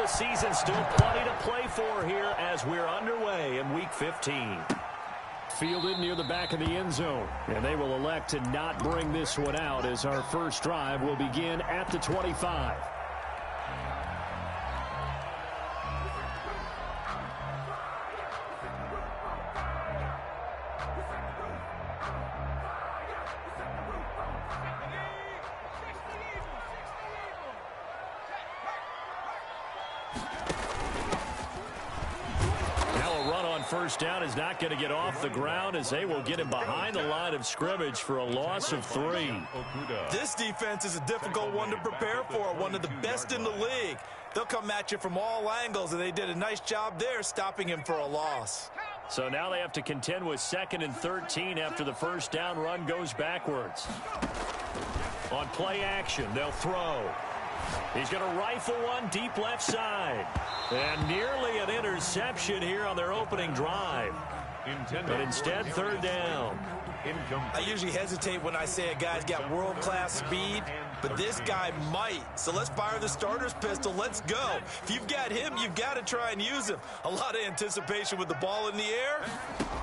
the season. Still plenty to play for here as we're underway in Week 15. Fielded near the back of the end zone. And they will elect to not bring this one out as our first drive will begin at the 25. First down is not going to get off the ground as they will get him behind the line of scrimmage for a loss of 3. This defense is a difficult one to prepare for, one of the best in the league. They'll come at you from all angles, and they did a nice job there stopping him for a loss. So now they have to contend with 2nd and 13 after the first down run goes backwards. On play action, they'll throw. He's going to rifle one deep left side. And nearly an interception here on their opening drive. But instead, 3rd down. I usually hesitate when I say a guy's got world-class speed, but this guy might. So let's fire the starter's pistol. Let's go. If you've got him, you've got to try and use him. A lot of anticipation with the ball in the air,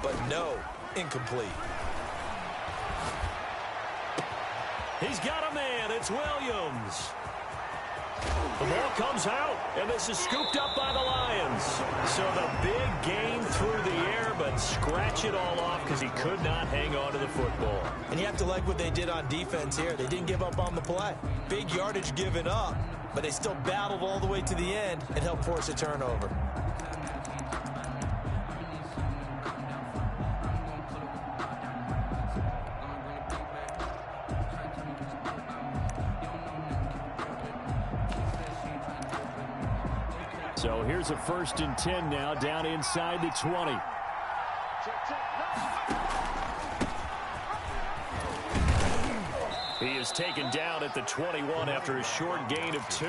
but no, incomplete. He's got a man. It's Williams. The ball comes out, and this is scooped up by the Lions. So the big gain through the air, but scratch it all off because he could not hang on to the football. And you have to like what they did on defense here. They didn't give up on the play. Big yardage given up, but they still battled all the way to the end and helped force a turnover. So here's a 1st and 10 now, down inside the 20. He is taken down at the 21 after a short gain of 2.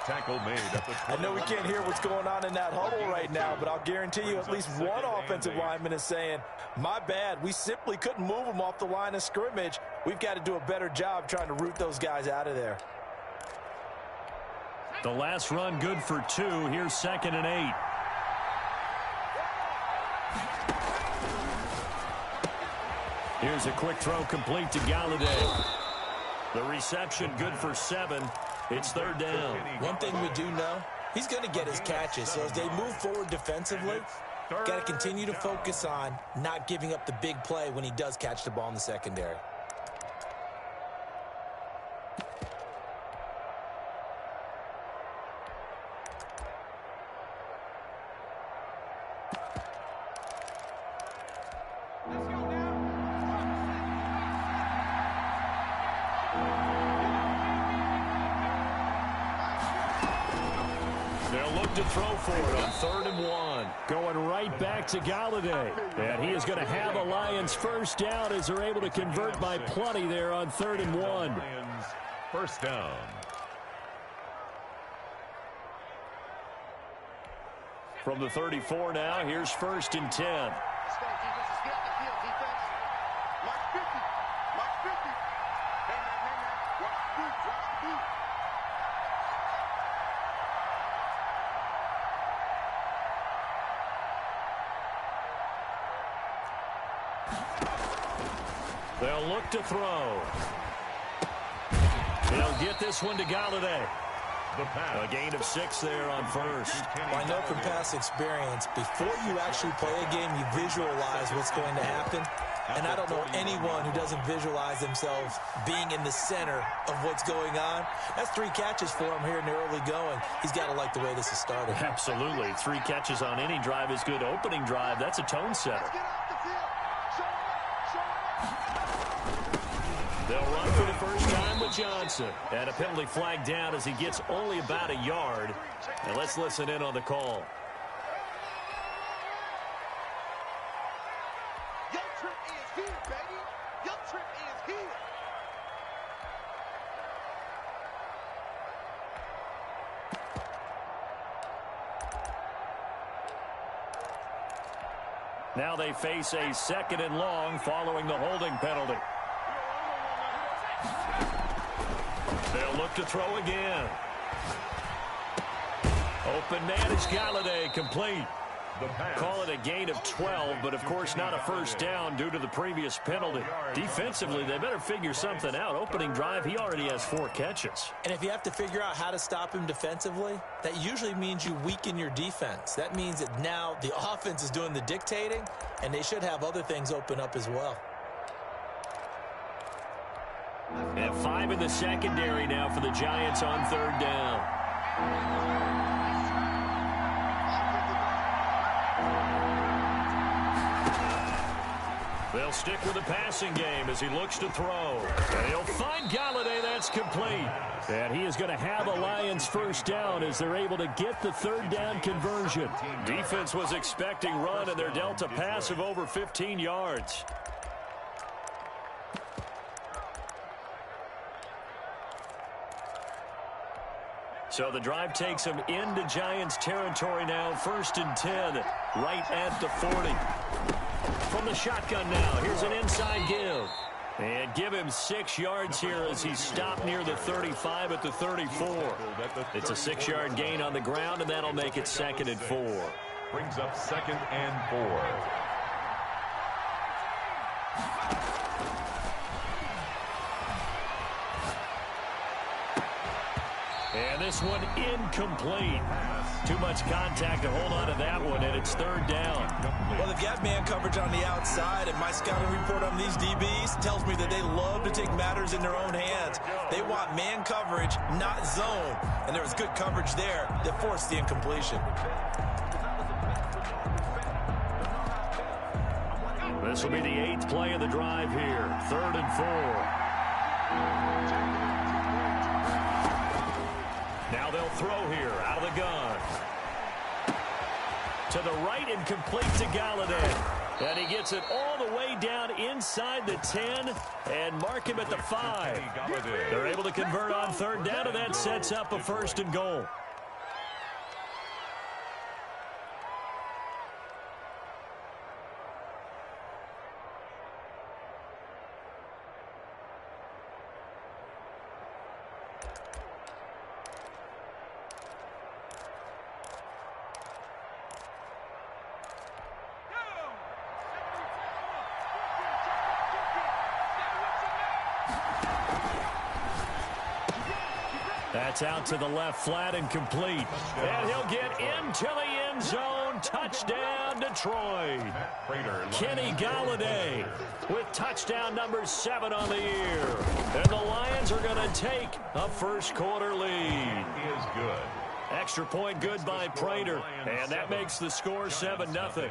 Tackle made at the 20. I know we can't hear what's going on in that huddle right now, but I'll guarantee you at least one offensive lineman is saying, my bad, we simply couldn't move them off the line of scrimmage. We've got to do a better job trying to root those guys out of there. The last run good for 2. Here's 2nd and 8. Here's a quick throw complete to Galladay. The reception good for 7. It's 3rd down. One thing we do know, he's going to get his catches. So as they move forward defensively, got to continue to focus on not giving up the big play when he does catch the ball in the secondary. To throw for it on 3rd and 1. Going right back to Galladay. And he is going to have a Lions first down as they're able to convert by plenty there on 3rd and 1. Lions first down. From the 34 now, here's 1st and 10. They'll look to throw. They'll get this one to Galladay. A gain of 6 there on 1st. Well, I know from past experience, before you actually play a game, you visualize what's going to happen. And I don't know anyone who doesn't visualize themselves being in the center of what's going on. That's 3 catches for him here in the early going. He's got to like the way this is started. Absolutely. 3 catches on any drive is good. Opening drive, that's a tone setter. They'll run for the first time with Johnson. And a penalty flag down as he gets only about a yard. And let's listen in on the call. Your trip is here, baby. Your trip is here. Now they face a 2nd and long following the holding penalty. They'll look to throw again. Open man is Galladay, complete. The pass. Call it a gain of 12, but of course not a first down due to the previous penalty. Defensively, they better figure something out. Opening drive, he already has 4 catches. And if you have to figure out how to stop him defensively, that usually means you weaken your defense. That means that now the offense is doing the dictating, and they should have other things open up as well. And 5 in the secondary now for the Giants on 3rd down. They'll stick with the passing game as he looks to throw. And he'll find Galladay. That's complete. And he is going to have a Lions first down as they're able to get the 3rd down conversion. Defense was expecting run, and they're dealt a pass of over 15 yards. So the drive takes them into Giants territory now. 1st and 10, right at the 40. From the shotgun now, here's an inside give. And give him 6 yards here as he's stopped near the 35 at the 34. It's a 6-yard gain on the ground, and that'll make it 2nd and 4. Brings up 2nd and 4. And this one incomplete. Too much contact to hold on to that one, and it's 3rd down. Well, they've got man coverage on the outside, and my scouting report on these DBs tells me that they love to take matters in their own hands. They want man coverage, not zone. And there was good coverage there that forced the incompletion. This will be the 8th play of the drive here. 3rd and 4. Now they'll throw here out of the gun. To the right and complete to Galladay. And he gets it all the way down inside the 10 and mark him at the 5. They're able to convert on 3rd down, and that sets up a 1st and goal. That's out to the left flat and complete. And he'll get into the end zone. Touchdown, Detroit. Kenny Galladay with touchdown number 7 on the year. And the Lions are going to take a 1st quarter lead. He is good. Extra point good by Prater. And that makes the score 7-0.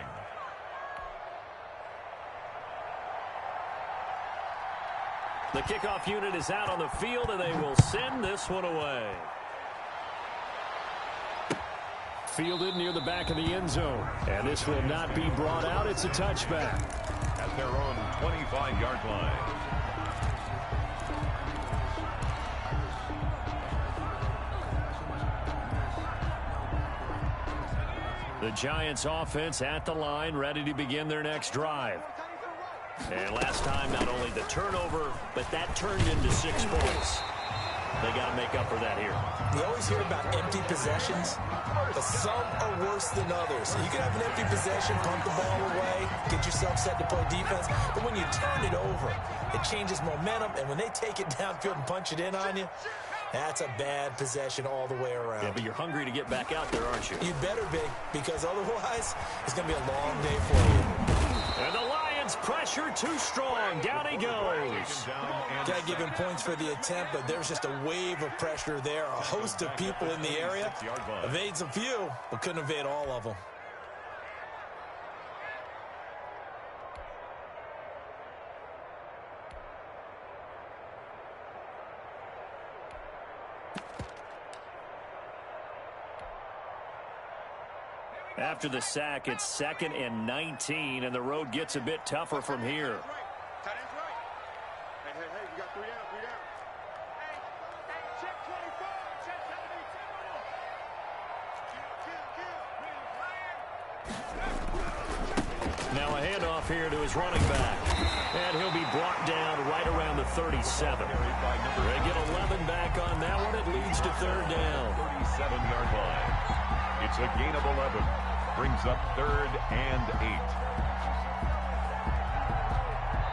The kickoff unit is out on the field, and they will send this one away. Fielded near the back of the end zone. And this will not be brought out. It's a touchback. At their own 25-yard line. The Giants offense at the line, ready to begin their next drive. And last time, not only the turnover, but that turned into 6 points. They got to make up for that here. You always hear about empty possessions, but some are worse than others. You can have an empty possession, punt the ball away, get yourself set to play defense, but when you turn it over, it changes momentum, and when they take it downfield and punch it in on you, that's a bad possession all the way around. Yeah, but you're hungry to get back out there, aren't you? You'd better be, because otherwise, it's going to be a long day for you. And the Lions pressure too strong. Down he goes. Got to give him points for the attempt, but there's just a wave of pressure there. A host of people in the area. Evades a few, but couldn't evade all of them. After the sack, it's 2nd and 19, and the road gets a bit tougher from here. Tight end's right. Hey, you got 3 down, 3 down. Hey, check 24, check 72. Now a handoff here to his running back. And he'll be brought down right around the 37. They get 11 back on that one. It leads to 3rd down. 37-yard line. It's a gain of 11. Brings up 3rd and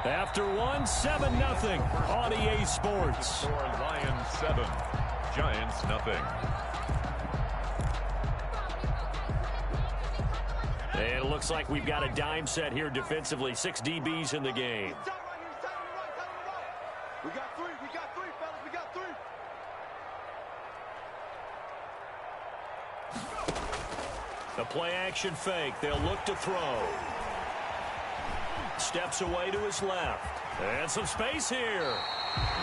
8. After one, 7-0 on EA Sports. Score Lions 7, Giants nothing. And it looks like we've got a dime set here defensively. 6 DBs in the game. We got three, fellas, we got three. The play action fake. They'll look to throw. Steps away to his left. And some space here.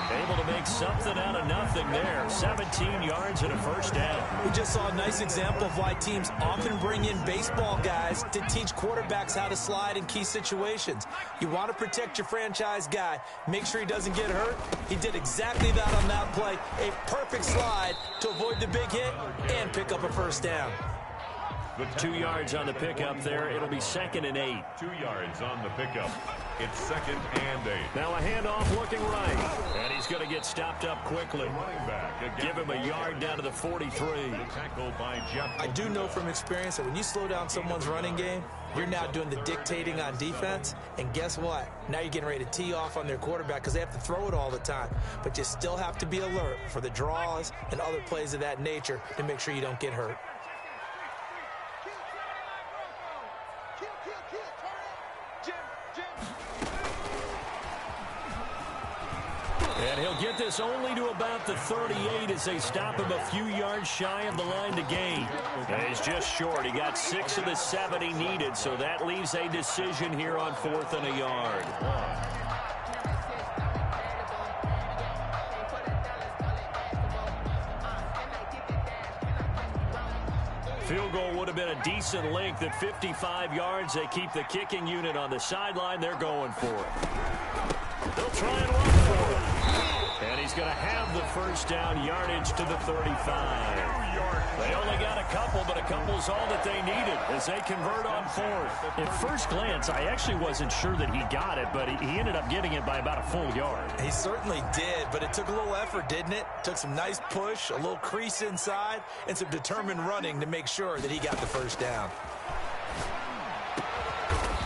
Able to make something out of nothing there. 17 yards and a first down. We just saw a nice example of why teams often bring in baseball guys to teach quarterbacks how to slide in key situations. You want to protect your franchise guy. Make sure he doesn't get hurt. He did exactly that on that play. A perfect slide to avoid the big hit and pick up a first down. 2 yards on the pickup there. It'll be 2nd and 8. 2 yards on the pickup. It's 2nd and 8. Now a handoff looking right. And he's going to get stopped up quickly. Running back. Give him a yard down to the 43. Tackled by Jeff. I do know from experience that when you slow down someone's running game, you're now doing the dictating on defense. And guess what? Now you're getting ready to tee off on their quarterback because they have to throw it all the time. But you still have to be alert for the draws and other plays of that nature to make sure you don't get hurt. And he'll get this only to about the 38 as they stop him a few yards shy of the line to gain. And he's just short. He got 6 of the 7 he needed, so that leaves a decision here on 4th and a yard. Field goal would have been a decent length at 55 yards. They keep the kicking unit on the sideline. They're going for it. They'll try and run for it. And he's going to have the first down, yardage to the 35. They only got a couple, but a couple's all that they needed as they convert on 4th. At first glance, I actually wasn't sure that he got it, but he ended up getting it by about a full yard. He certainly did, but it took a little effort, didn't it? Took some nice push, a little crease inside, and some determined running to make sure that he got the first down.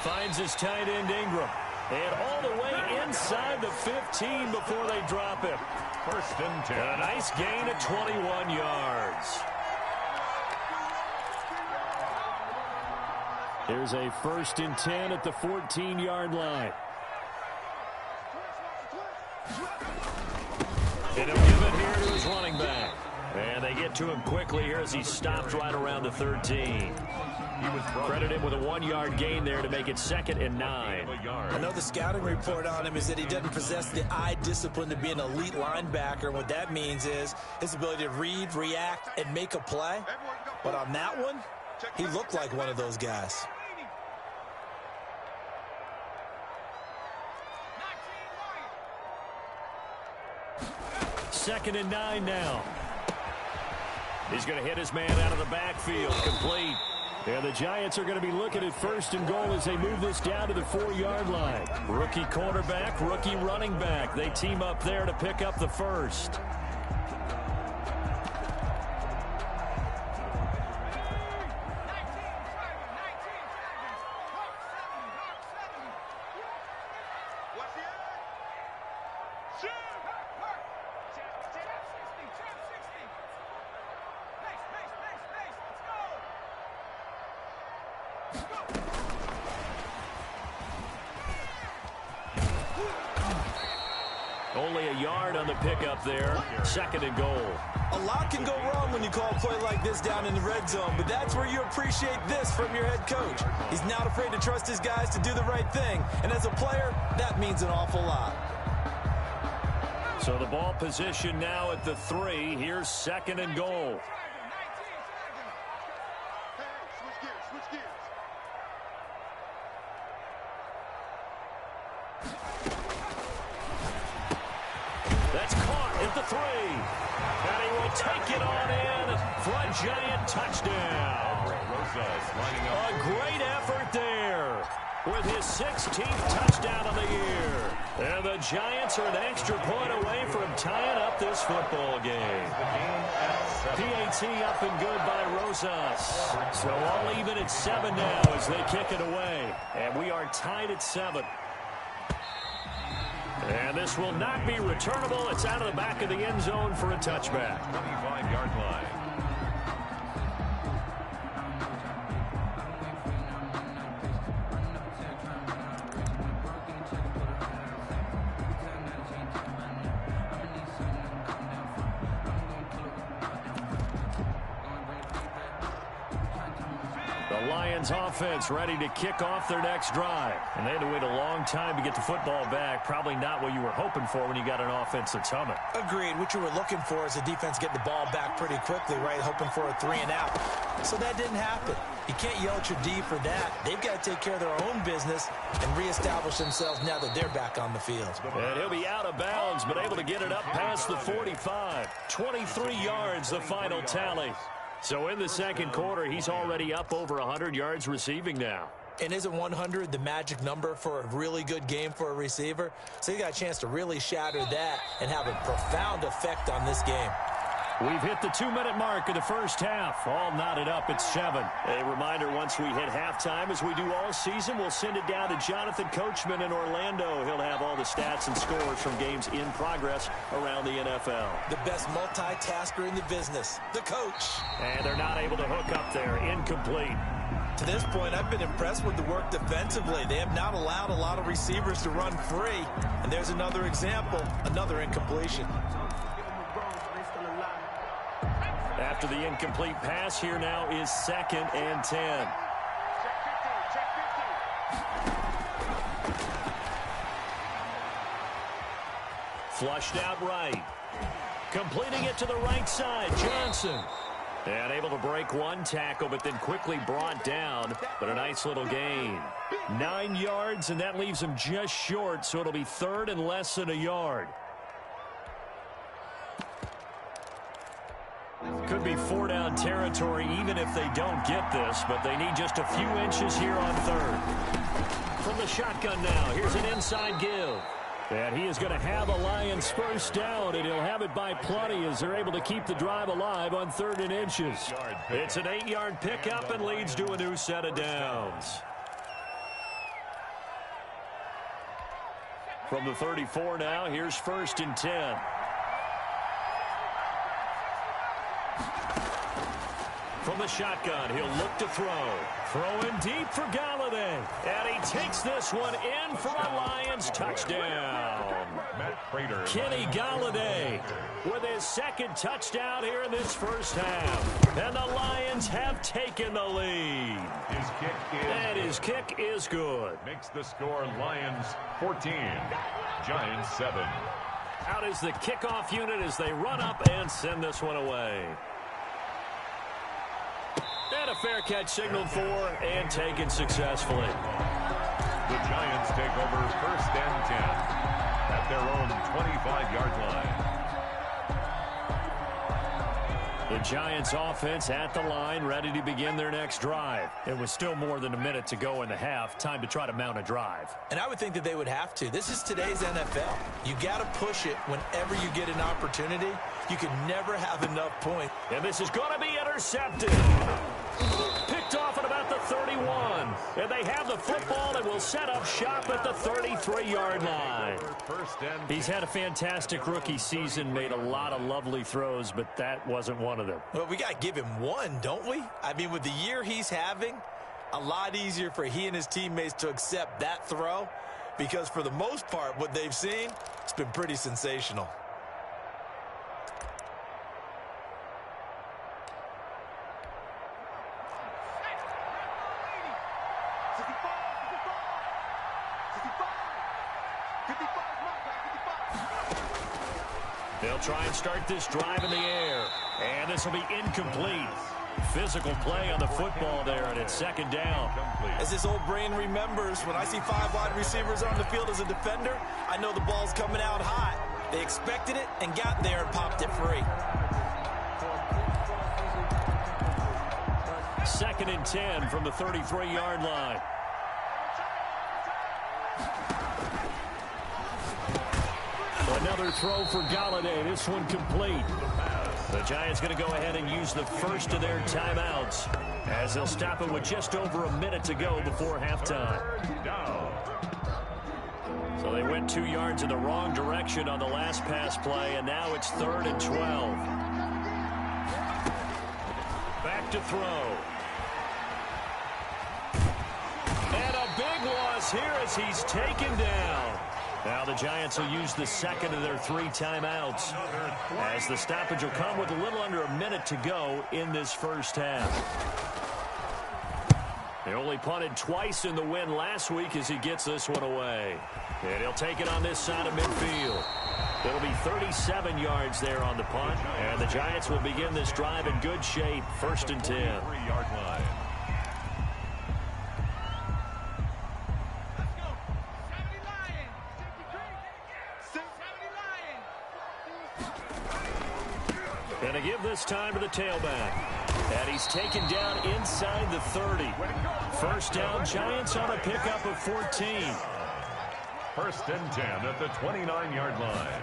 Finds his tight end Ingram. And all the way inside the 15 before they drop him. 1st and 10. And a nice gain of 21 yards. Here's a 1st and 10 at the 14-yard line. And he'll give it here to his running back. And they get to him quickly here as he stopped right around the 13. Credit him with a 1-yard gain there to make it 2nd and 9. I know the scouting report on him is that he doesn't possess the eye discipline to be an elite linebacker. And what that means is his ability to read, react, and make a play. But on that one, he looked like one of those guys. Second and 9 now. He's going to hit his man out of the backfield. Complete. And the Giants are going to be looking at 1st and goal as they move this down to the 4-yard line. Rookie quarterback, rookie running back. They team up there to pick up the first. Only a yard on the pickup there. 2nd and goal. A lot can go wrong when you call a play like this down in the red zone, but that's where you appreciate this from your head coach. He's not afraid to trust his guys to do the right thing, and as a player, that means an awful lot. So the ball position now at the 3. Here's 2nd and goal. Switch gears. That's caught at the 3. And he will take it on in for a Giant touchdown. A great effort there with his 16th touchdown of the year. And the Giants are an extra point away from tying up this football game. The game at PAT up and good by Rosas. So all even at 7 now as they kick it away. And we are tied at 7. And this will not be returnable. It's out of the back of the end zone for a touchback. 25-yard line. Offense ready to kick off their next drive. And they had to wait a long time to get the football back. Probably not what you were hoping for when you got an offense that's humming. Agreed. What you were looking for is the defense getting the ball back pretty quickly, right? Hoping for a 3-and-out. So that didn't happen. You can't yell at your D for that. They've got to take care of their own business and reestablish themselves now that they're back on the field. And he'll be out of bounds, but able to get it up past the 45. 23 yards, the final tally. So in the second quarter, he's already up over 100 yards receiving now. And isn't 100 the magic number for a really good game for a receiver? So you got a chance to really shatter that and have a profound effect on this game. We've hit the 2-minute mark of the first half. All knotted up at 7. A reminder, once we hit halftime, as we do all season, we'll send it down to Jonathan Coachman in Orlando. He'll have all the stats and scores from games in progress around the NFL. The best multitasker in the business, the coach. And they're not able to hook up there. Incomplete. To this point, I've been impressed with the work defensively. They have not allowed a lot of receivers to run free. And there's another example, another incompletion. After the incomplete pass, here now is 2nd and 10. Flushed out right. Completing it to the right side, Johnson. And able to break one tackle, but then quickly brought down. But a nice little gain. 9 yards, and that leaves him just short, so it'll be 3rd and less than a yard. Could be 4-down territory even if they don't get this, but they need just a few inches here on 3rd. From the shotgun now, here's an inside give. And he is going to have a Lions first down, and he'll have it by plenty as they're able to keep the drive alive on 3rd and inches. It's an 8-yard pickup and leads to a new set of downs. From the 34 now, here's 1st and 10. From the shotgun, he'll look to throw. Throwing deep for Galladay. And he takes this one in for a Lions touchdown. Kenny Galladay with his 2nd touchdown here in this first half. And the Lions have taken the lead. His kick is good. Makes the score Lions 14, Giants 7. Out is the kickoff unit as they run up and send this one away. And a fair catch signaled for and taken successfully. The Giants take over 1st and 10 at their own 25-yard line. The Giants offense at the line, ready to begin their next drive. It was still more than a minute to go in the half. Time to try to mount a drive. And I would think that they would have to. This is today's NFL. You got to push it whenever you get an opportunity. You can never have enough points. And this is going to be intercepted. Picked off at about the 31. And they have the football and will set up shop at the 33-yard line. He's had a fantastic rookie season, made a lot of lovely throws, but that wasn't one of them. Well, we got to give him one, don't we? I mean, with the year he's having, a lot easier for he and his teammates to accept that throw because for the most part, what they've seen, it's been pretty sensational. They'll try and start this drive in the air. And this will be incomplete. Physical play on the football there, and it's 2nd down. As this old brain remembers, when I see 5 wide receivers on the field as a defender, I know the ball's coming out hot. They expected it and got there and popped it free. 2nd and 10 from the 33-yard line. Another throw for Galladay. This one complete. The Giants going to go ahead and use the first of their timeouts as they'll stop it with just over a minute to go before halftime. So they went 2 yards in the wrong direction on the last pass play, and now it's 3rd and 12. Back to throw. And a big loss here as he's taken down. Now the Giants will use the second of their 3 timeouts as the stoppage will come with a little under a minute to go in this first half. They only punted twice in the win last week as he gets this one away. And he'll take it on this side of midfield. It'll be 37 yards there on the punt. And the Giants will begin this drive in good shape. 1st and 10. 3-yard line. And to give this time to the tailback. And he's taken down inside the 30. First down, Giants on a pickup of 14. 1st and 10 at the 29-yard line.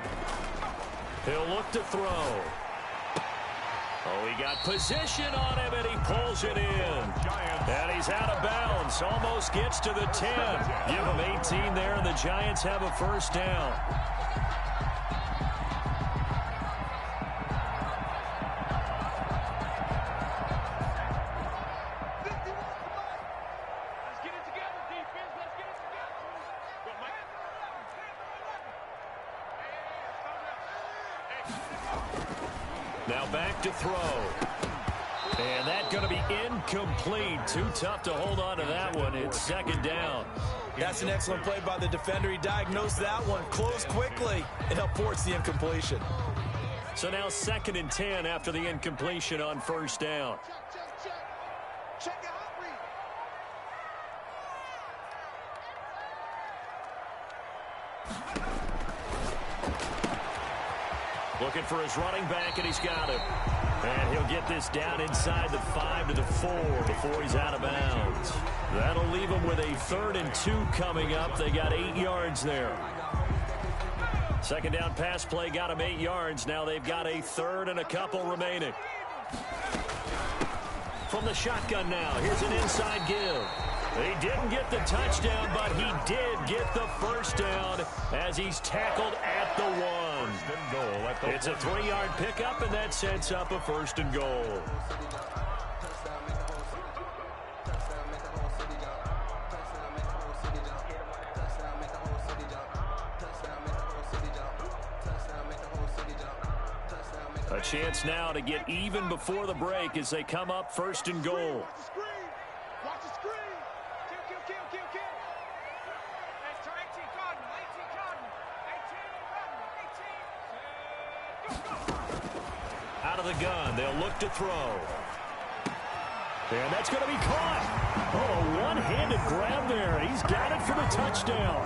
He'll look to throw. Oh, he got position on him, and he pulls it in. And he's out of bounds. Almost gets to the 10. Give him 18 there, and the Giants have a first down. Now back to throw. And that's going to be incomplete. Too tough to hold on to that one. It's 2nd down. That's an excellent play by the defender. He diagnosed that one, closed quickly, and helped force the incompletion. So now 2nd and 10 after the incompletion on 1st down. Check it out, read. Looking for his running back, and he's got him. And he'll get this down inside the 5 to the 4 before he's out of bounds. That'll leave him with a 3rd and 2 coming up. They got 8 yards there. 2nd down pass play got him 8 yards. Now they've got a 3rd and a couple remaining. From the shotgun now, here's an inside give. He didn't get the touchdown, but he did get the first down as he's tackled at the 1. It's a 3-yard pickup, and that sets up a 1st and goal. A chance now to get even before the break as they come up 1st and goal. Watch the screen. Kill. That's 18 Cardinal. 18 Out of the gun, they'll look to throw. And that's going to be caught. Oh, a one-handed grab there. He's got it for the touchdown.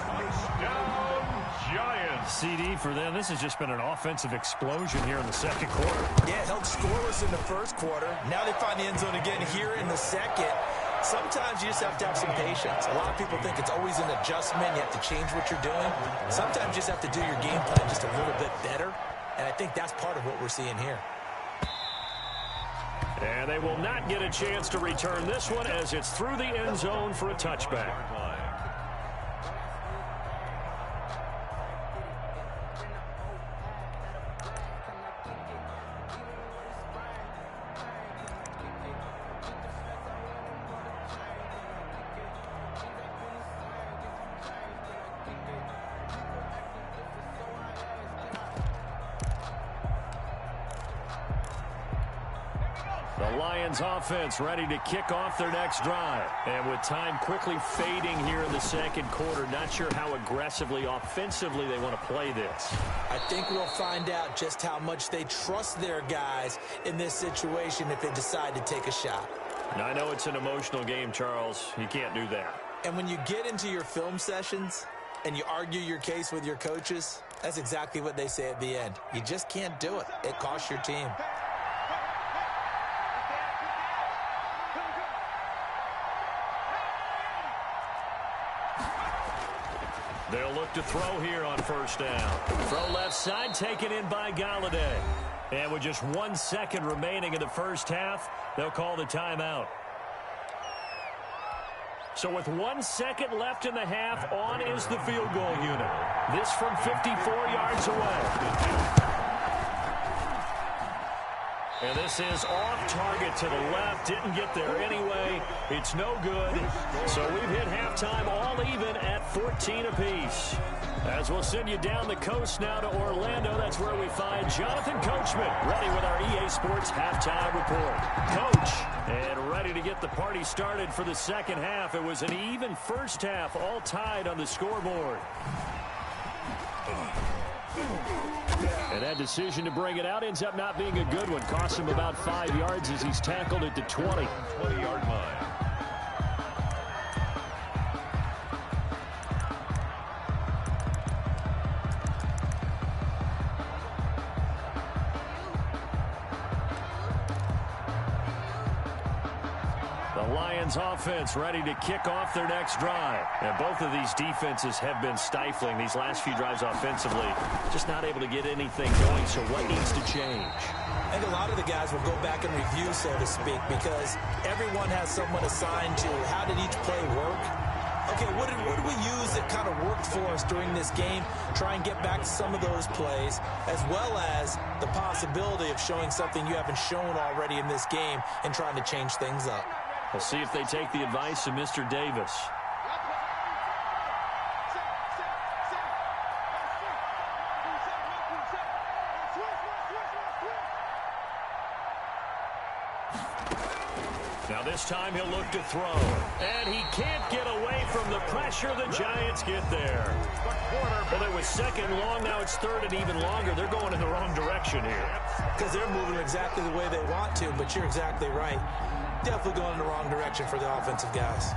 Giants. CD for them. This has just been an offensive explosion here in the 2nd quarter. Yeah, held scoreless in the 1st quarter. Now they find the end zone again here in the 2nd. Sometimes you just have to have some patience. A lot of people think it's always an adjustment. You have to change what you're doing. Sometimes you just have to do your game plan just a little bit better. And I think that's part of what we're seeing here. And they will not get a chance to return this one as it's through the end zone for a touchback. The Lions offense ready to kick off their next drive. And with time quickly fading here in the 2nd quarter, not sure how aggressively, offensively they want to play this. I think we'll find out just how much they trust their guys in this situation if they decide to take a shot. Now, I know it's an emotional game, Charles. You can't do that. And when you get into your film sessions and you argue your case with your coaches, that's exactly what they say at the end. You just can't do it. It costs your team. They'll look to throw here on 1st down. Throw left side, taken in by Galladay. And with just 1 second remaining in the first half, they'll call the timeout. So with 1 second left in the half, on is the field goal unit. This from 54 yards away. And this is off target to the left. Didn't get there anyway. It's no good. So we've hit halftime all even at 14 apiece. As we'll send you down the coast now to Orlando, that's where we find Jonathan Coachman, ready with our EA Sports halftime report. Coach, and ready to get the party started for the second half. It was an even first half, all tied on the scoreboard. And that decision to bring it out ends up not being a good one. Cost him about 5 yards as he's tackled at the 20. 20-yard line. The Lions offense ready to kick off their next drive. And both of these defenses have been stifling these last few drives offensively. Just not able to get anything going, so what needs to change? I think a lot of the guys will go back and review, so to speak, because everyone has someone assigned to how did each play work. Okay, what did we use that kind of worked for us during this game? Try and get back to some of those plays, as well as the possibility of showing something you haven't shown already in this game and trying to change things up. We'll see if they take the advice of Mr. Davis. Now this time he'll look to throw. And he can't get away from the pressure. The Giants get there. Well, it was second long. Now it's third and even longer. They're going in the wrong direction here. Because they're moving exactly the way they want to, but you're exactly right. Definitely going in the wrong direction for the offensive guys.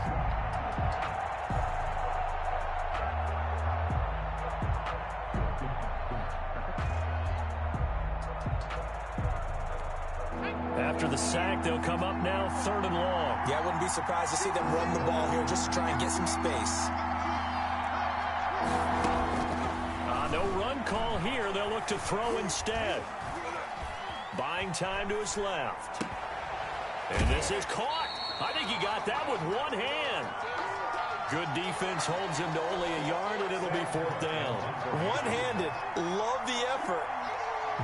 After the sack, they'll come up now third and long. Yeah, I wouldn't be surprised to see them run the ball here just to try and get some space. No run call here. They'll look to throw instead. Buying time to his left. And this is caught. I think he got that with one hand. Good defense holds him to only a yard, and it'll be fourth down. One-handed. Love the effort.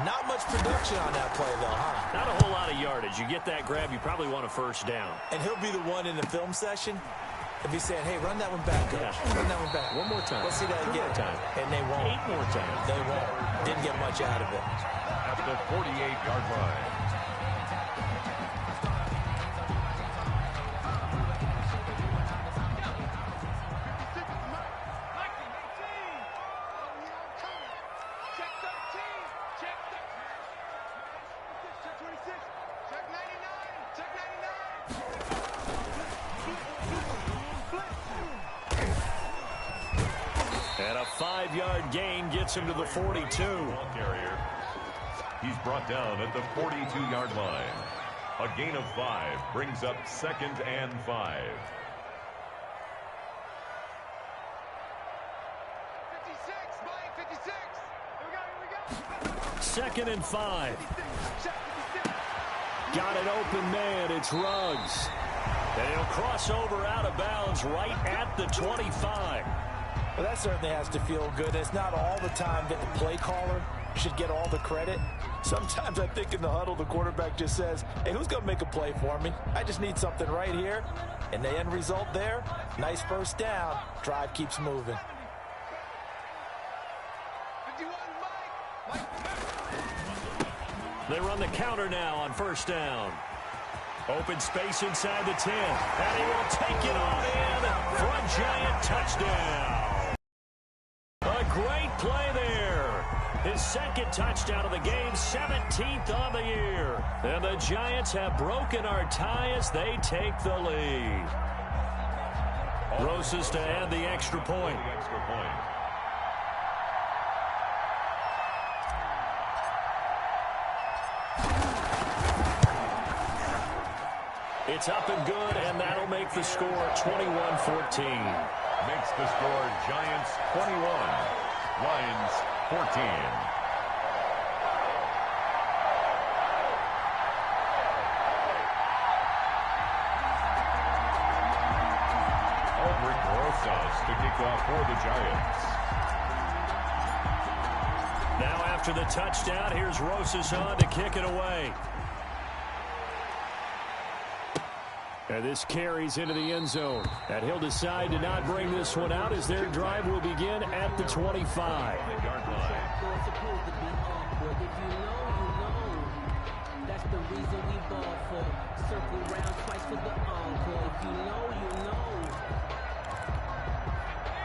Not much production on that play, though, huh? Not a whole lot of yardage. You get that grab, you probably want a first down. And he'll be the one in the film session. If he's saying, hey, run that one back, coach. Yeah. Run that one back. One more time. Let's see that again. One more time. And they won't. 8 more times. They won't. Didn't get much out of it. At the 48-yard line. And a 5-yard gain gets him to the 42. Carrier. He's brought down at the 42-yard line. A gain of 5 brings up 2nd and 5. 56, Mike, 56. Here we go. 2nd and 5. Got an open man. It's Ruggs. And he'll cross over out of bounds right at the 25. Well, that certainly has to feel good. It's not all the time that the play caller should get all the credit. Sometimes I think in the huddle, the quarterback just says, hey, who's going to make a play for me? I just need something right here. And the end result there, nice first down. Drive keeps moving. 51, Mike. They run the counter now on first down. Open space inside the 10. And he will take it all in for a Giant touchdown. A great play there. His second touchdown of the game, 17th on the year. And the Giants have broken our tie as they take the lead. Roses to add the extra point. It's up and good, and that'll make the score 21-14. Makes the score Giants 21, Lions 14. Rosas to kick off for the Giants. Now after the touchdown, here's Rosas on to kick it away. And this carries into the end zone. And he'll decide to not bring this one out as their drive will begin at the 25. That's the reason we ball for. Circle round twice for the encore. If you know, you know.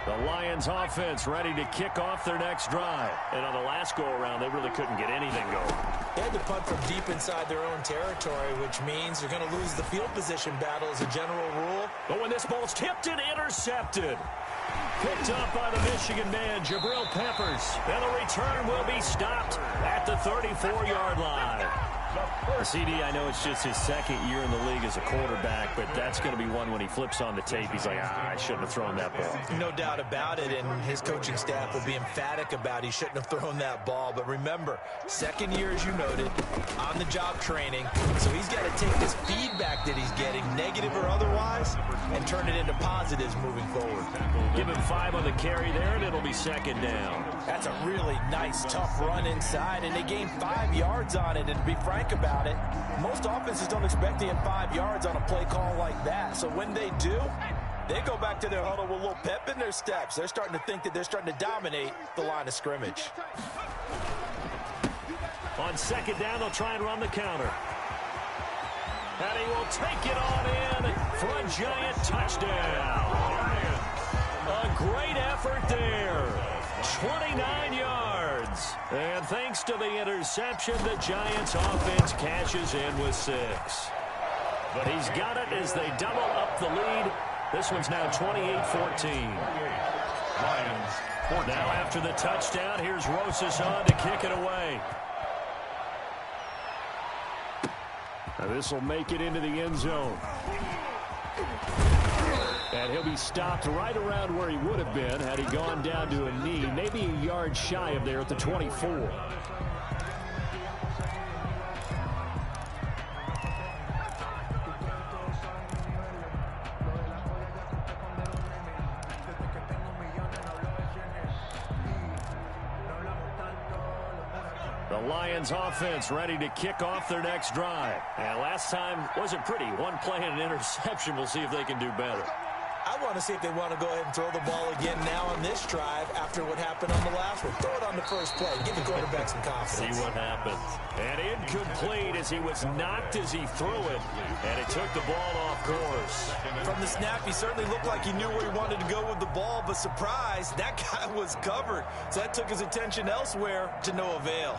The Lions offense ready to kick off their next drive. And on the last go-around, they really couldn't get anything going. They had to punt from deep inside their own territory, which means you're going to lose the field position battle as a general rule. But when this ball's tipped and intercepted. Picked up by the Michigan man, Jabril Peppers. And the return will be stopped at the 34-yard line. CD, I know it's just his second year in the league as a quarterback, but that's going to be one when he flips on the tape. He's like, I shouldn't have thrown that ball. No doubt about it, and his coaching staff will be emphatic about he shouldn't have thrown that ball. But remember, second year, as you noted, on-the-job training. So he's got to take this feedback that he's getting, negative or otherwise, and turn it into positives moving forward. Give him 5 on the carry there, and it'll be second down. That's a really nice, tough run inside, and they gained 5 yards on it. And to be frank about it, most offenses don't expect to get 5 yards on a play call like that. So when they do, they go back to their huddle with a little pep in their steps. They're starting to think that they're starting to dominate the line of scrimmage. On second down, they'll try and run the counter. And he will take it on in for a Giant touchdown. A great effort there. 29 yards. And thanks to the interception, the Giants offense cashes in with 6. But he's got it as they double up the lead. This one's now 28-14. Lions. Now after the touchdown, here's Rosas on to kick it away. Now this will make it into the end zone. And he'll be stopped right around where he would have been had he gone down to a knee, maybe a yard shy of there at the 24. The Lions offense ready to kick off their next drive. And last time wasn't pretty. One play and an interception. We'll see if they can do better. I want to see if they want to go ahead and throw the ball again now on this drive after what happened on the last one. Throw it on the first play. Give the quarterback some confidence. See what happens. And incomplete as he was knocked as he threw it. And it took the ball off course. From the snap, he certainly looked like he knew where he wanted to go with the ball, but surprise, that guy was covered. So that took his attention elsewhere to no avail.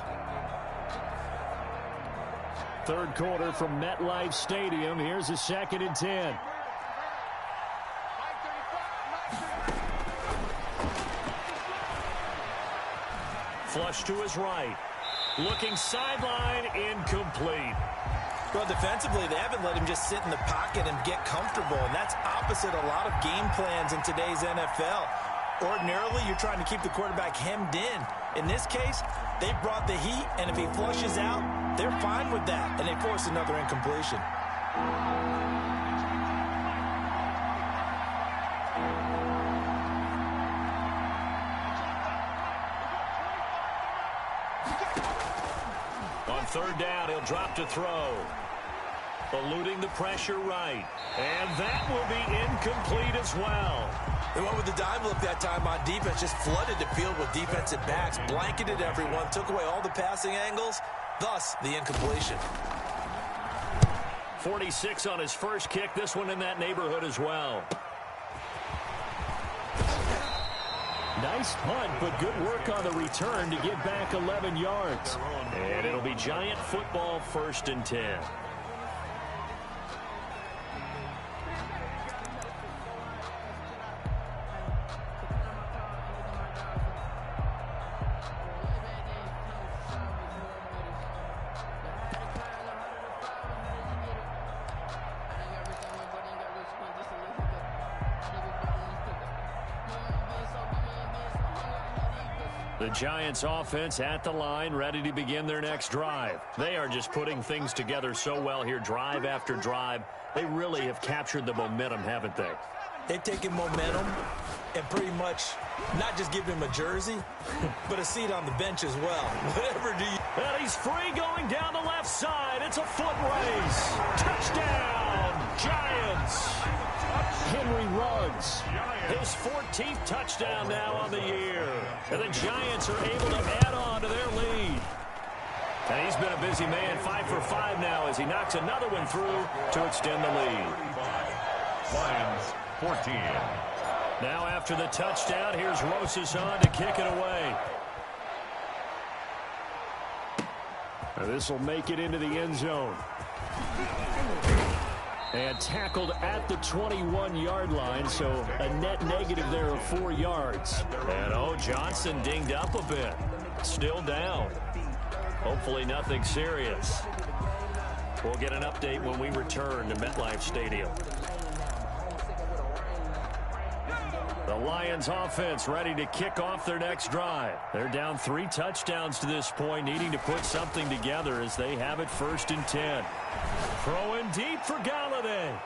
Third quarter from MetLife Stadium. Here's a 2nd and 10. Flush to his right. Looking sideline, incomplete. Well, defensively, they haven't let him just sit in the pocket and get comfortable, and that's opposite a lot of game plans in today's NFL. Ordinarily, you're trying to keep the quarterback hemmed in. In this case, they brought the heat, and if he flushes out, they're fine with that, and they force another incompletion. On third down, he'll drop to throw. Eluding the pressure right. And that will be incomplete as well. They went with the dime look that time on defense, just flooded the field with defensive backs, blanketed everyone, took away all the passing angles, thus the incompletion. 46 on his first kick, this one in that neighborhood as well. Nice punt, but good work on the return to get back 11 yards. And it'll be Giant football, 1st and 10. The Giants offense at the line, ready to begin their next drive. They are just putting things together so well here, drive after drive. They really have captured the momentum, haven't they? They've taken momentum and pretty much not just given him a jersey, but a seat on the bench as well. Whatever do you... And he's free going down the left side. It's a foot race. Touchdown, Giants. Henry Ruggs. His 14th touchdown now on the year. And the Giants are able to add on to their lead. And he's been a busy man, 5 for 5 now as he knocks another one through to extend the lead. Lions 14. Now after the touchdown, here's Rosas on to kick it away. This will make it into the end zone. And tackled at the 21-yard line, so a net negative there of 4 yards. And, Johnson dinged up a bit. Still down. Hopefully nothing serious. We'll get an update when we return to MetLife Stadium. The Lions offense ready to kick off their next drive. They're down 3 touchdowns to this point, needing to put something together as they have it 1st and 10. Throwing deep for Galladay.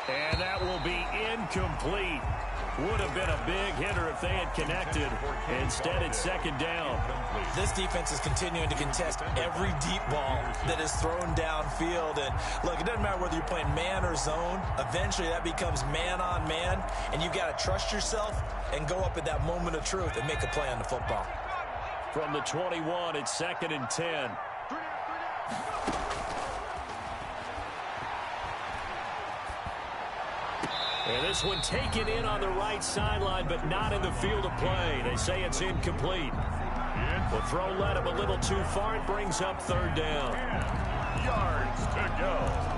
And that will be incomplete. Would have been a big hitter if they had connected. Instead, it's 2nd down. This defense is continuing to contest every deep ball that is thrown downfield. And, look, it doesn't matter whether you're playing man or zone. Eventually, that becomes man-on-man, and you've got to trust yourself and go up at that moment of truth and make a play on the football. From the 21, it's 2nd and 10. And this one taken in on the right sideline, but not in the field of play. They say it's incomplete. The throw led him a little too far. It brings up 3rd down. 10 yards to go.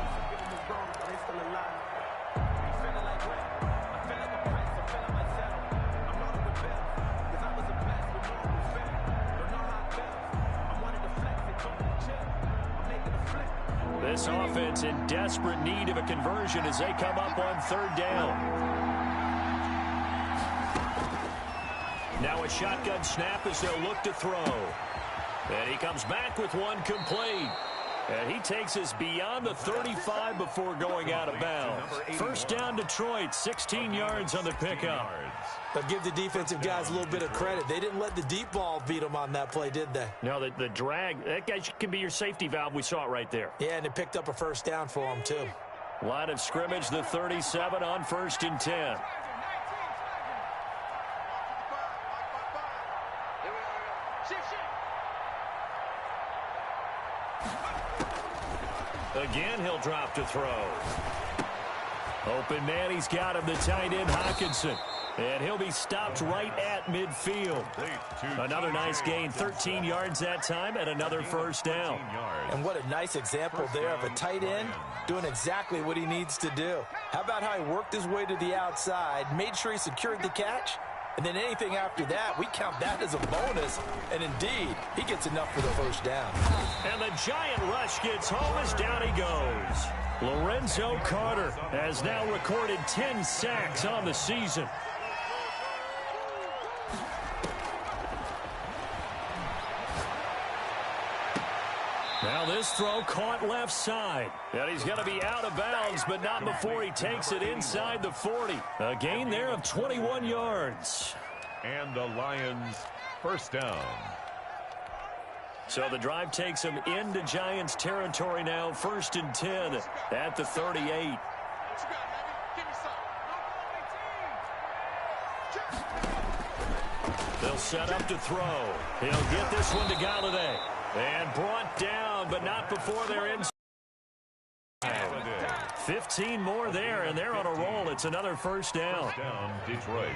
This offense in desperate need of a conversion as they come up on 3rd down. Now a shotgun snap as they'll look to throw. And he comes back with one complete. And he takes us beyond the 35 before going out of bounds. 1st down Detroit, 16 yards on the pickup. But give the defensive guys a little bit of credit. They didn't let the deep ball beat them on that play, did they? No, the drag, that guy can be your safety valve. We saw it right there. Yeah, and it picked up a 1st down for them, too. Line of scrimmage, the 37 on 1st and 10. Again, he'll drop to throw. Open man, he's got him, the tight end, Hockenson. And he'll be stopped right at midfield. Another nice gain, 13 yards that time, and another 1st down. And what a nice example there of a tight end doing exactly what he needs to do. How about how he worked his way to the outside, made sure he secured the catch, and then anything after that, we count that as a bonus. And indeed, he gets enough for the 1st down. And the giant rush gets home as down he goes. Lorenzo Carter has now recorded 10 sacks on the season. Now this throw caught left side. And he's going to be out of bounds, but not before he takes it inside the 40. A gain there of 21 yards. And the Lions 1st down. So the drive takes him into Giants territory now. 1st and 10 at the 38. They'll set up to throw. He'll get this one to Galladay. And brought down, but not before they're inside. 15 more there, and they're on a roll. It's another 1st down. 1st down, Detroit.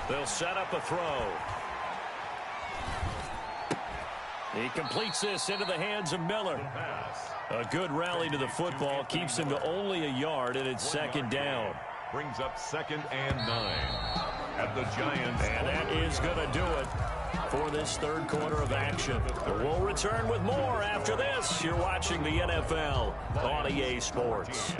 They'll set up a throw. He completes this into the hands of Miller. A good rally to the football keeps him to only a yard, and it's 2nd down. Brings up 2nd and 9 at the Giants. And that is going to do it. for this third quarter of action. We'll return with more after this. You're watching the NFL on EA Sports.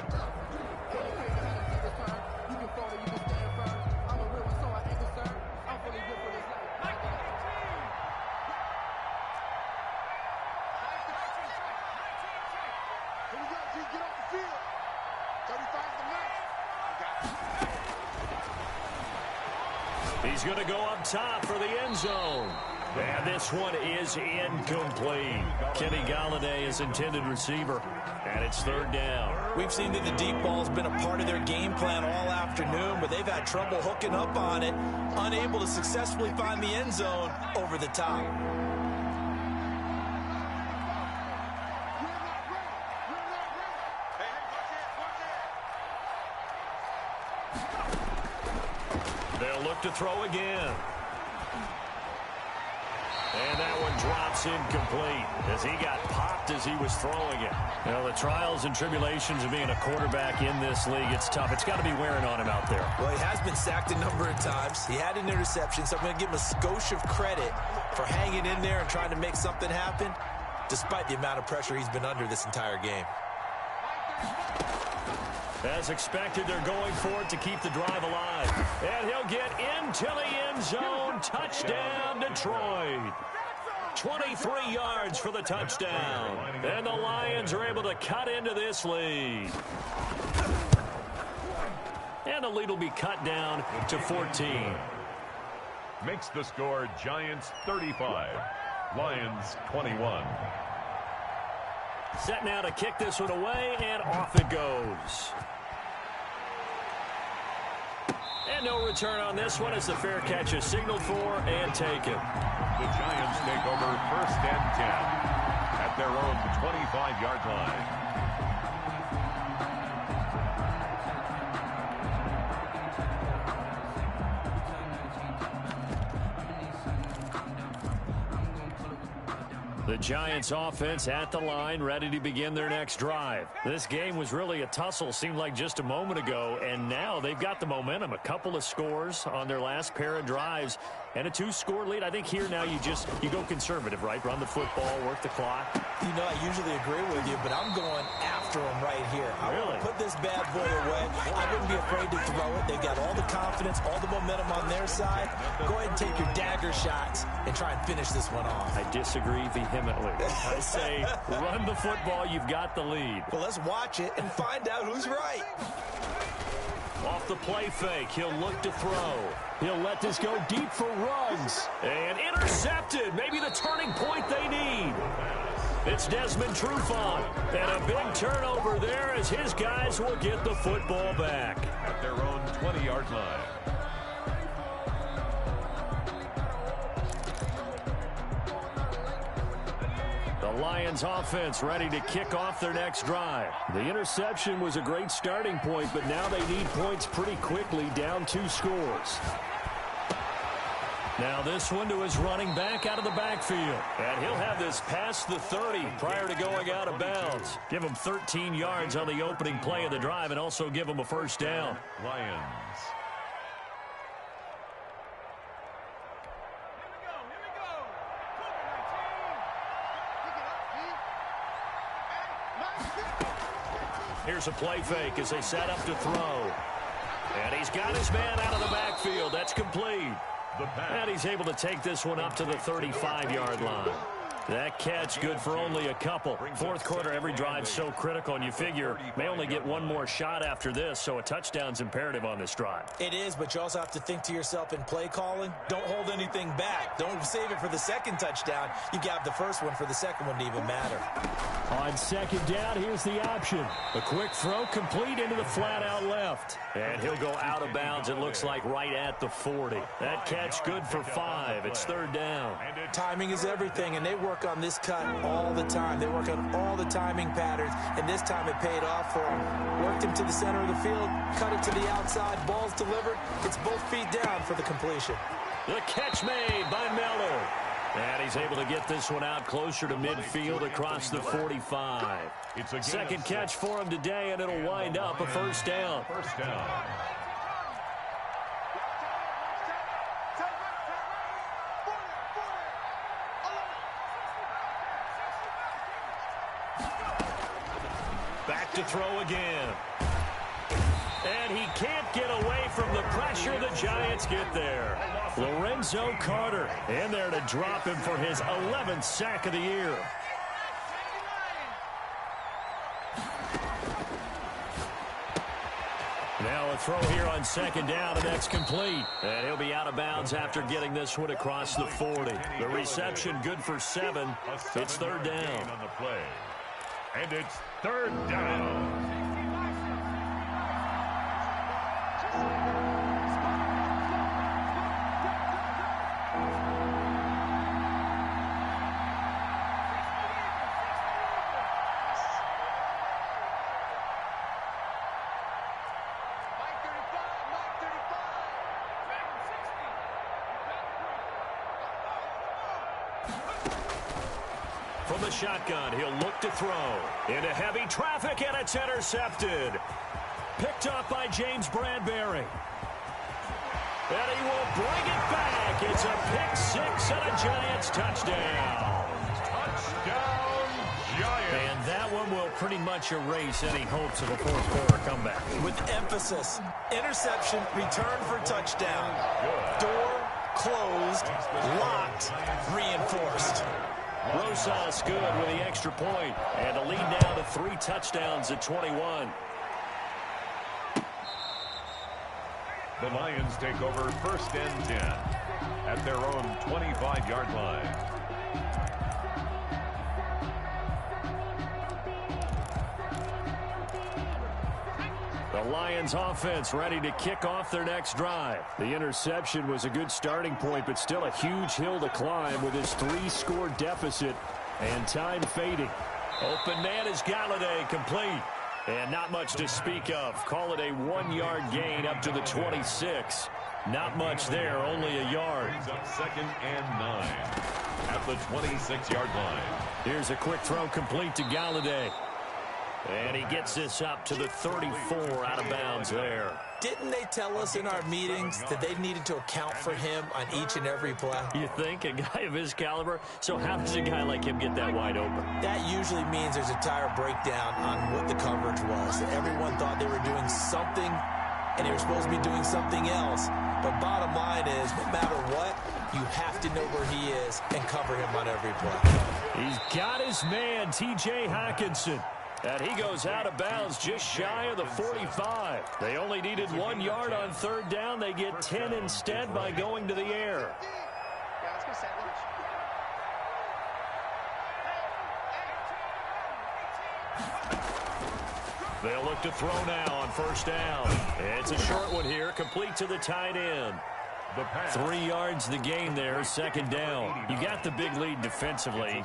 He's going to go up top for the end zone. And this one is incomplete. Kenny Golladay is intended receiver, and it's third down. We've seen that the deep ball's been a part of their game plan all afternoon, but they've had trouble hooking up on it, unable to successfully find the end zone over the top. They'll look to throw again. And that one drops incomplete as he got popped as he was throwing it. You know, the trials and tribulations of being a quarterback in this league, it's tough. It's got to be wearing on him out there. Well, he has been sacked a number of times. He had an interception, so I'm going to give him a skosh of credit for hanging in there and trying to make something happen, despite the amount of pressure he's been under this entire game. As expected, they're going for it to keep the drive alive. And he'll get into the end zone. Touchdown, Detroit. 23 yards for the touchdown. And the Lions are able to cut into this lead. And the lead will be cut down to 14. Makes the score Giants 35, Lions 21. Set now to kick this one away, and off it goes. And no return on this one as the fair catch is signaled for and taken. The Giants take over 1st and 10 at their own 25-yard line. The Giants offense at the line, ready to begin their next drive. This game was really a tussle, seemed like just a moment ago, and now they've got the momentum. A couple of scores on their last pair of drives, and a 2-score lead. I think here now you go conservative, right? Run the football, work the clock. You know, I usually agree with you, but I'm going after him right here. I want to put this bad boy away. I wouldn't be afraid to throw it. They've got all the confidence, all the momentum on their side. Go ahead and take your dagger shots and try and finish this one off. I disagree vehemently. I say run the football. You've got the lead. Well, let's watch it and find out who's right. Off the play fake, he'll look to throw. He'll let this go deep for Ruggs. And intercepted. Maybe the turning point they need. It's Desmond Trufant. And a big turnover there as his guys will get the football back. At their own 20-yard line. The Lions offense ready to kick off their next drive. The interception was a great starting point, but now they need points pretty quickly, down 2 scores. Now this one to his running back out of the backfield. And he'll have this past the 30 prior to going out of bounds. Give him 13 yards on the opening play of the drive and also give him a first down. Lions. Here's a play fake as they set up to throw. And he's got his man out of the backfield. That's complete. And he's able to take this one up to the 35-yard line. That catch good for only a couple. Fourth quarter, every drive so critical, and you figure may only get one more shot after this, so a touchdown's imperative on this drive. It is, but you also have to think to yourself in play calling, don't hold anything back. Don't save it for the second touchdown. You got the first one for the second one to even matter. On second down, here's the option. A quick throw complete into the flat out left. And he'll go out of bounds, it looks like, right at the 40. That catch good for 5. It's third down. Timing is everything, and they work on this cut all the time. They work on all the timing patterns, and this time it paid off for them. Worked him to the center of the field, cut it to the outside, ball's delivered. It's both feet down for the completion. The catch made by Miller. And he's able to get this one out closer to midfield across the 45. Second catch for him today, and it'll wind up a first down. First down. to throw again. And he can't get away from the pressure the Giants get there. Lorenzo Carter in there to drop him for his 11th sack of the year. Now a throw here on second down, and that's complete. And he'll be out of bounds after getting this one across the 40. The reception good for 7. It's third down. On the play. And it's third down. From the shotgun, he'll look to throw. Into heavy traffic, and it's intercepted. Picked up by James Bradbury. And he will bring it back. It's a pick six and a Giants touchdown. Touchdown, Giants. And that one will pretty much erase any hopes of a fourth quarter comeback. With emphasis, interception, return for touchdown. Door closed, locked, reinforced. Rosas good with the extra point, and a lead now to 3 touchdowns at 21. The Lions take over first and 10 at their own 25-yard line. The Lions offense ready to kick off their next drive. The interception was a good starting point, but still a huge hill to climb with his 3-score deficit and time fading. Open man is Galladay, complete. And not much to speak of. Call it a 1-yard gain up to the 26. Not much there, only a yard. Brings up second and 9 at the 26-yard line. Here's a quick throw complete to Galladay. And he gets this up to the 34 out of bounds there. Didn't they tell us in our meetings that they needed to account for him on each and every play? You think? A guy of his caliber? So how does a guy like him get that wide open? That usually means there's a tire breakdown on what the coverage was. Everyone thought they were doing something, and they were supposed to be doing something else. But bottom line is, no matter what, you have to know where he is and cover him on every play. He's got his man, T.J. Hockenson. And he goes out of bounds just shy of the 45. They only needed 1 yard on third down. They get 10 instead by going to the air. They'll look to throw now on first down. It's a short one here, complete to the tight end. 3 yards the gain there, second down. You got the big lead defensively.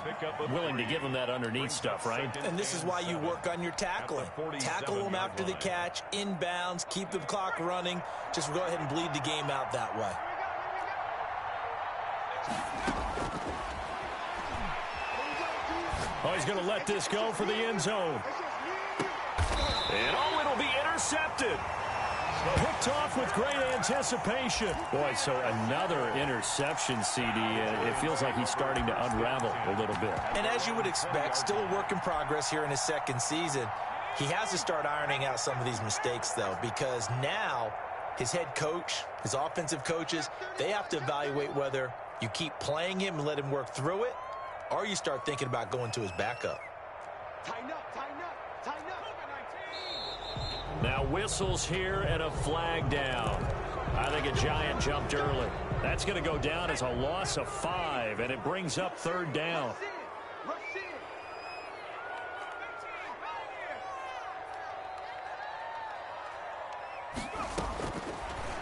Willing to give them that underneath stuff, right? And this is why you work on your tackling. Tackle them after the catch, inbounds, keep the clock running. Just go ahead and bleed the game out that way. Oh, he's going to let this go for the end zone. And oh, it'll be intercepted. Picked off with great anticipation. Boy, so another interception, CD. It feels like he's starting to unravel a little bit. And as you would expect, still a work in progress here in his second season. He has to start ironing out some of these mistakes, though, because now his head coach, his offensive coaches, they have to evaluate whether you keep playing him and let him work through it, or you start thinking about going to his backup. Tighten up, tighten up, tighten up. Now whistles here and a flag down. I think a Giant jumped early. That's going to go down as a loss of 5, and it brings up third down.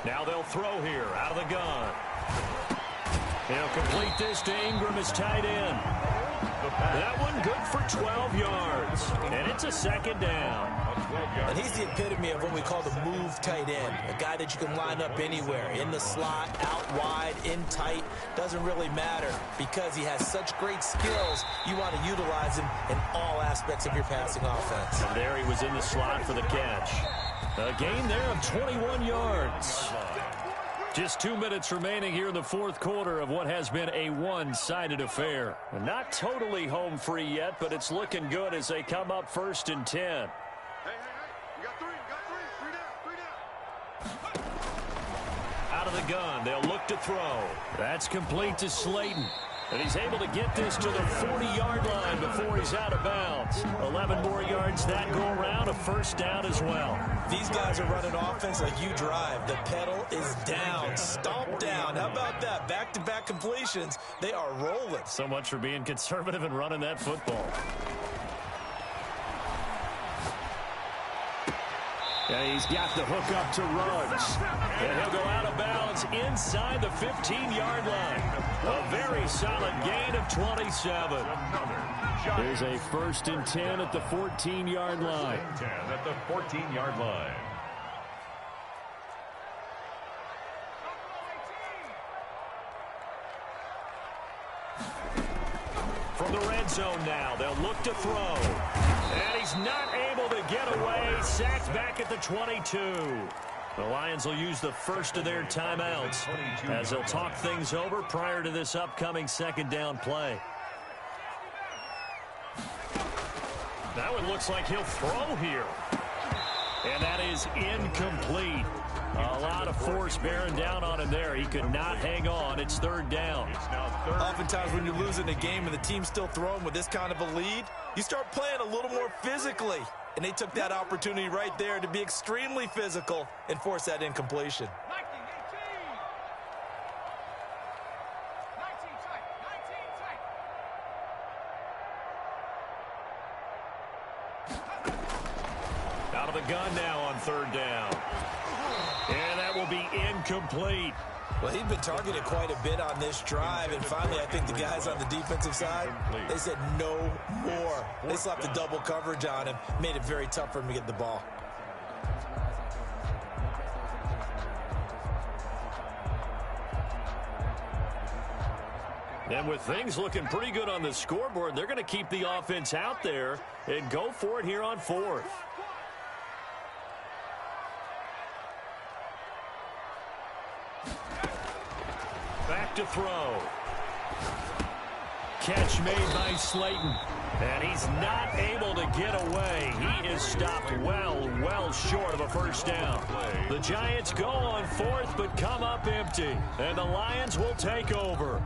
Now they'll throw here out of the gun. He'll complete this to Ingram, his tight end. That one good for 12 yards. And it's a second down. And he's the epitome of what we call the move tight end. A guy that you can line up anywhere. In the slot, out wide, in tight. Doesn't really matter. Because he has such great skills, you want to utilize him in all aspects of your passing offense. And there he was in the slot for the catch. A gain there of 21 yards. Just 2 minutes remaining here in the fourth quarter of what has been a one-sided affair. Not totally home free yet, but it's looking good as they come up first and 10. Out of the gun, they'll look to throw. That's complete to Slayton. And he's able to get this to the 40-yard line before he's out of bounds. 11 more yards that go around, a first down as well. These guys are running offense like you drive. The pedal is down, stomp down. How about that? Back-to-back completions. They are rolling. So much for being conservative and running that football. And he's got the hook up to Ruggs. And he'll go out of bounds inside the 15-yard line. A very solid gain of 27. There's a 1st and 10 at the 14-yard line. 10 at the 14-yard line. From the red zone now, they'll look to throw. And he's not able to get away. Sacked back at the 22. The Lions will use the first of their timeouts as they'll talk things over prior to this upcoming 2nd down play. That one looks like he'll throw here. And that is incomplete. A lot of force bearing down on him there. He could not hang on. It's 3rd down. Oftentimes when you're losing a game and the team's still throwing with this kind of a lead, you start playing a little more physically. And they took that opportunity right there to be extremely physical and force that incompletion. Out of the gun now on 3rd down. And that will be incomplete. Well, he'd been targeted quite a bit on this drive, and finally I think the guys on the defensive side, they said no more. They slapped the double coverage on him, made it very tough for him to get the ball. And with things looking pretty good on the scoreboard, they're going to keep the offense out there and go for it here on 4th. Back to throw. Catch made by Slayton. And he's not able to get away. He is stopped well short of a first down. The Giants go on 4th but come up empty. And the Lions will take over.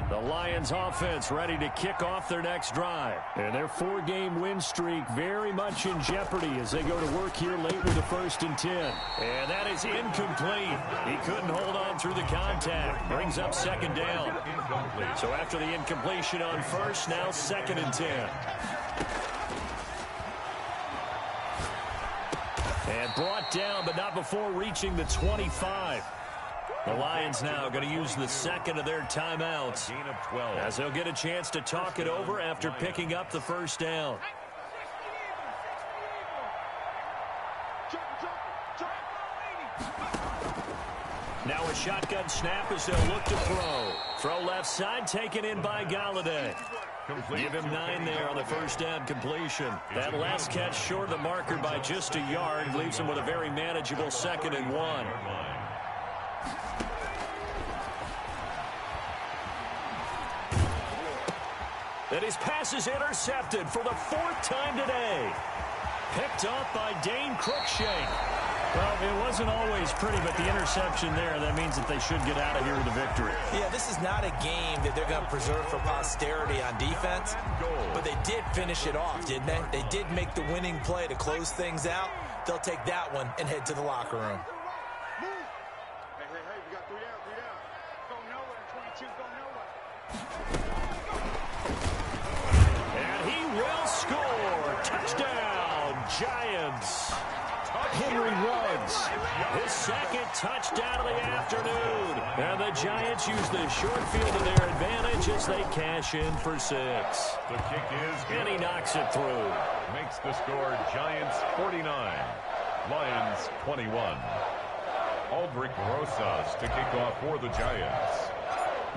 The Lions offense ready to kick off their next drive. And their 4-game win streak very much in jeopardy as they go to work here late with a 1st and 10. And that is incomplete. He couldn't hold on through the contact. Brings up 2nd down. So after the incompletion on 1st, now 2nd and 10. And brought down, but not before reaching the 25. The Lions now going to use the 2nd of their timeouts as they'll get a chance to talk it over after picking up the 1st down. Now a shotgun snap as they'll look to throw. Throw left side taken in by Galladay. Give him 9 there on the 1st down completion. That last catch short of the marker by just a yard leaves him with a very manageable 2nd and 1. And his pass is intercepted for the 4th time today. Picked up by Dane Cruikshank. Well, it wasn't always pretty, but the interception there, that means that they should get out of here with a victory. Yeah, this is not a game that they're going to preserve for posterity on defense, but they did finish it off, didn't they? They did make the winning play to close things out. They'll take that one and head to the locker room. Hey, we got 3 down, 3 down. Go nowhere, 22, go nowhere. And he will score. Touchdown, Giants. Henry Ruggs, his 2nd touchdown of the afternoon. And the Giants use the short field to their advantage as they cash in for 6. The kick is good. And he knocks it through. Makes the score Giants 49, Lions 21. Aldrich Rosas to kick off for the Giants.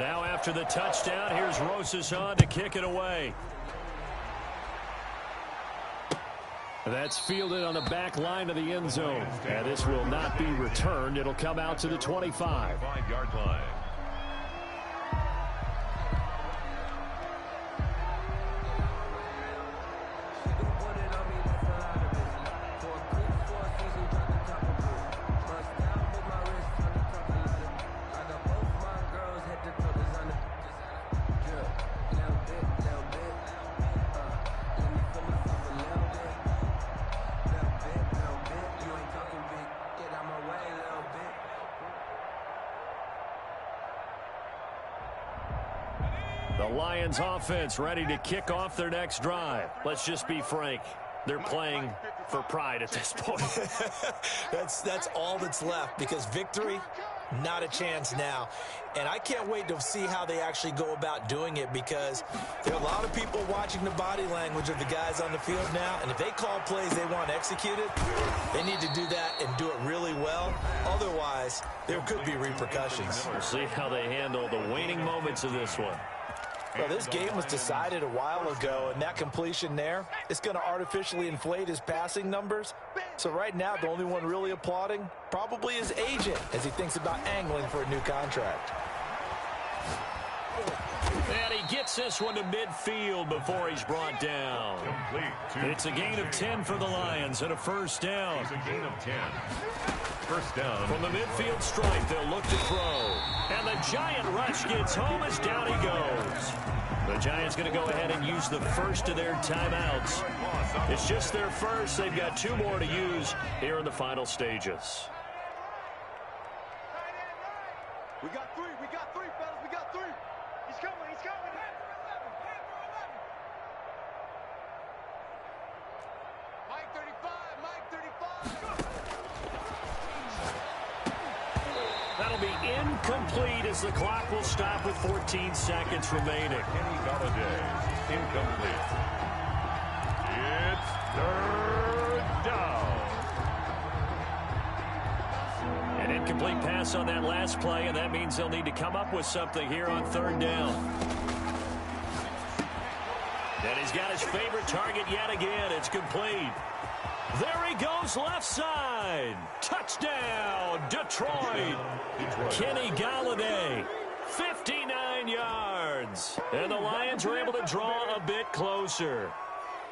Now after the touchdown, here's Rosas on to kick it away. That's fielded on the back line of the end zone. And this will not be returned. It'll come out to the 25. 5-yard line. Lions offense ready to kick off their next drive. Let's just be frank. They're playing for pride at this point. That's all that's left, because victory, not a chance now. And I can't wait to see how they actually go about doing it, because there are a lot of people watching the body language of the guys on the field now, and if they call plays they want executed, they need to do that and do it really well. Otherwise, there could be repercussions. We'll see how they handle the waning moments of this one. Well, this game was decided a while ago, and that completion there is going to artificially inflate his passing numbers. So right now, the only one really applauding probably his agent as he thinks about angling for a new contract. And he gets this one to midfield before he's brought down. It's a gain of 10 for the Lions and a first down. It's a gain of 10. First down. From the midfield stripe, they'll look to throw. And the Giant rush gets home as down he goes. The Giants going to go ahead and use the first of their timeouts. It's just their first. They've got 2 more to use here in the final stages. We got 3, fellas, we got 3. He's coming. Mike 35. That'll be incomplete as the clock will stop with 14 seconds remaining. Kenny Galladay, incomplete. It's third down. An incomplete pass on that last play, and that means they'll need to come up with something here on third down. And he's got his favorite target yet again. It's complete. There he goes, left side. Touchdown, Detroit. Kenny Galladay, 59 yards. And the Lions are able to draw a bit closer.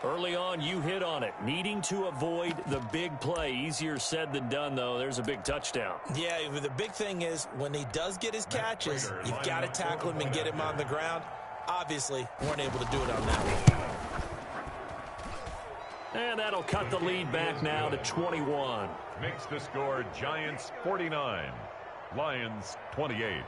Early on, you hit on it. Needing to avoid the big play. Easier said than done, though. There's a big touchdown. Yeah, the big thing is when he does get his catches, you've got to tackle him and get him on the ground. Obviously, weren't able to do it on that one. And that'll cut the lead back now to 21. Makes the score Giants 49, Lions 28.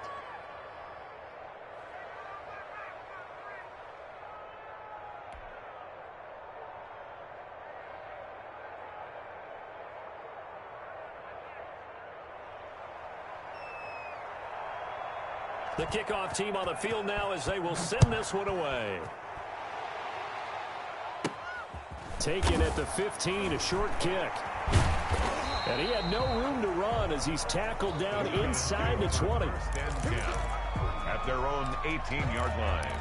The kickoff team on the field now as they will send this one away. Taken at the 15, a short kick. And he had no room to run as he's tackled down inside the 20. At their own 18-yard line.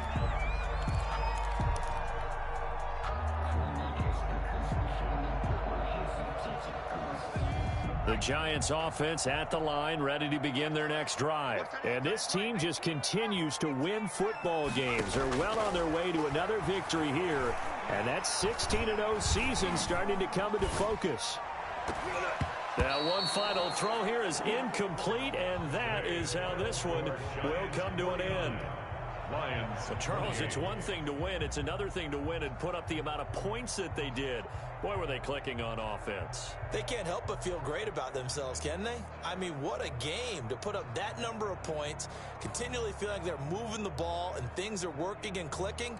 The Giants offense at the line, ready to begin their next drive. And this team just continues to win football games. They're well on their way to another victory here. And that 16-0 season starting to come into focus. Now one final throw here is incomplete, and that is how this one will come to an end. Lions. Well, Charles, it's one thing to win. It's another thing to win and put up the amount of points that they did. Boy, were they clicking on offense. They can't help but feel great about themselves, can they? I mean, what a game to put up that number of points, continually feel like they're moving the ball and things are working and clicking.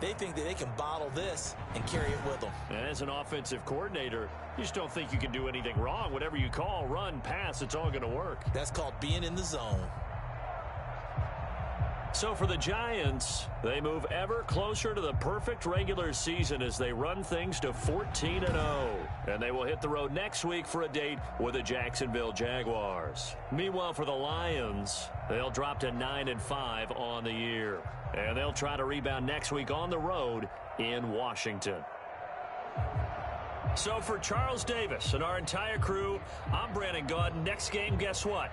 They think that they can bottle this and carry it with them. And as an offensive coordinator, you just don't think you can do anything wrong. Whatever you call, run, pass, it's all going to work. That's called being in the zone. So for the Giants, they move ever closer to the perfect regular season as they run things to 14-0. And they will hit the road next week for a date with the Jacksonville Jaguars. Meanwhile, for the Lions, they'll drop to 9-5 on the year. And they'll try to rebound next week on the road in Washington. So for Charles Davis and our entire crew, I'm Brandon Gaudin. Next game, guess what?